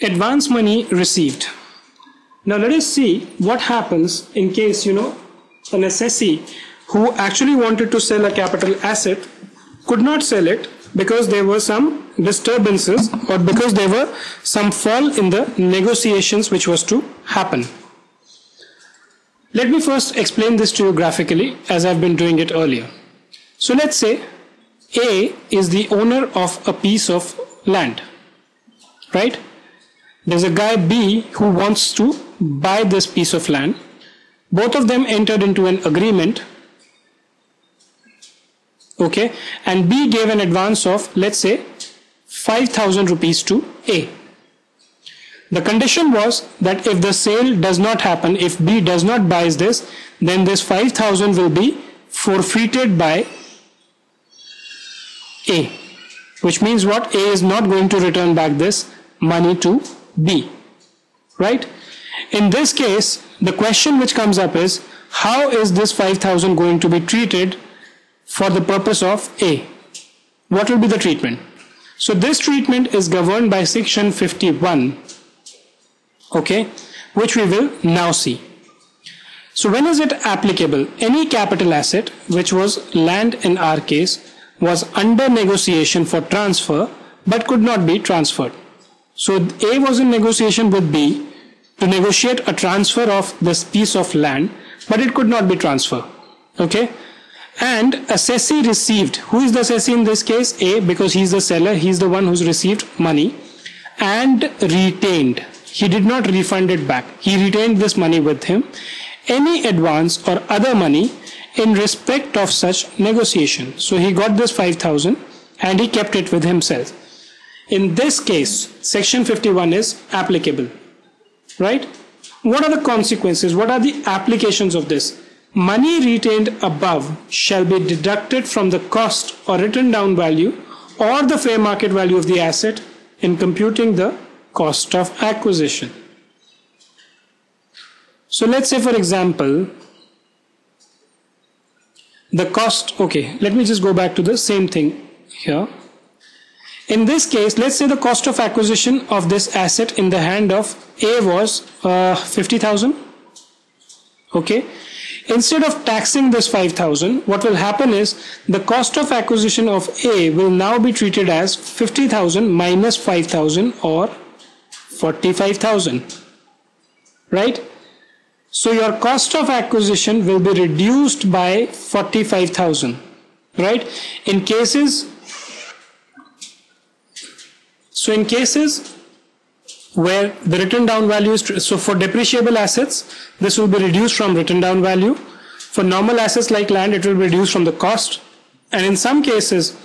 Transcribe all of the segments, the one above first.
Advance money received. Now let us see what happens in case, an assessee who actually wanted to sell a capital asset could not sell it because there were some disturbances or because there were some fall in the negotiations which was to happen. Let me first explain this to you graphically as I've been doing it earlier. So let's say A is the owner of a piece of land, right? There's a guy B who wants to buy this piece of land. Both of them entered into an agreement, okay, and B gave an advance of, let's say, 5,000 rupees to A. The condition was that if the sale does not happen, if B does not buy this, then this 5,000 will be forfeited by A, which means what? A is not going to return back this money to B, right? In this case, the question which comes up is, how is this 5,000 going to be treated for the purpose of A? What will be the treatment? So this treatment is governed by section 51, okay, which we will now see. So when is it applicable? Any capital asset, which was land in our case, was under negotiation for transfer but could not be transferred. So A was in negotiation with B to negotiate a transfer of this piece of land, but it could not be transferred, okay? And assessee received. Who is the assessee in this case? A, because he's the seller, he's the one who's received money, and retained. He did not refund it back. He retained this money with him. Any advance or other money in respect of such negotiation. So he got this 5,000 and he kept it with himself. In this case, section 51 is applicable, right? What are the consequences? What are the applications of this? Money retained above shall be deducted from the cost or written down value or the fair market value of the asset in computing the cost of acquisition. So let's say, for example, the cost, okay, let me just go back to the same thing here. In this case, let's say the cost of acquisition of this asset in the hand of A was 50,000. Okay. Instead of taxing this 5,000, what will happen is the cost of acquisition of A will now be treated as 50,000 minus 5,000 or 45,000. Right? So your cost of acquisition will be reduced by 45,000. Right? In cases where the written down value is, so for depreciable assets, this will be reduced from written down value. For normal assets like land, it will be reduced from the cost. And in some cases,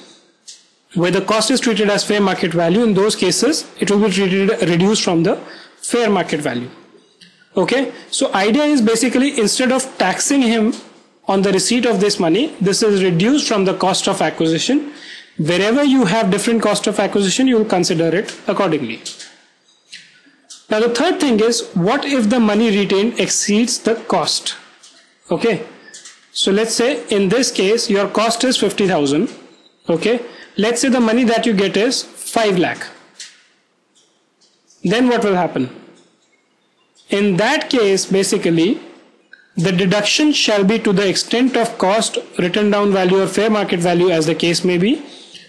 where the cost is treated as fair market value, in those cases, it will be reduced from the fair market value. Okay, so idea is basically instead of taxing him on the receipt of this money, this is reduced from the cost of acquisition. Wherever you have different cost of acquisition, you will consider it accordingly. Now the third thing is, what if the money retained exceeds the cost? Okay, so let's say in this case your cost is 50,000. Okay, let's say the money that you get is 5 lakh. Then what will happen? In that case, basically the deduction shall be to the extent of cost, written down value or fair market value as the case may be.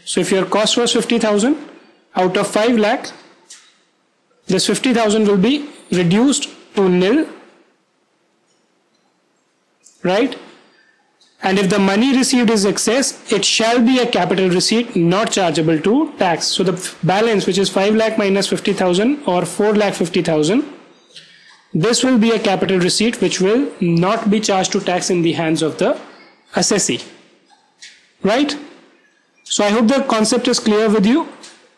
So if your cost was 50,000, out of 5 lakh, this 50,000 will be reduced to nil, right? And if the money received is excess, it shall be a capital receipt not chargeable to tax. So the balance, which is 5 lakh minus 50,000 or 4 lakh 50,000, this will be a capital receipt which will not be charged to tax in the hands of the assessee, right? So I hope the concept is clear with you.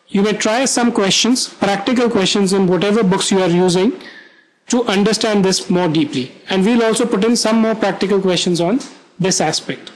You may try some questions, practical questions in whatever books you are using to understand this more deeply. And we'll also put in some more practical questions on this aspect.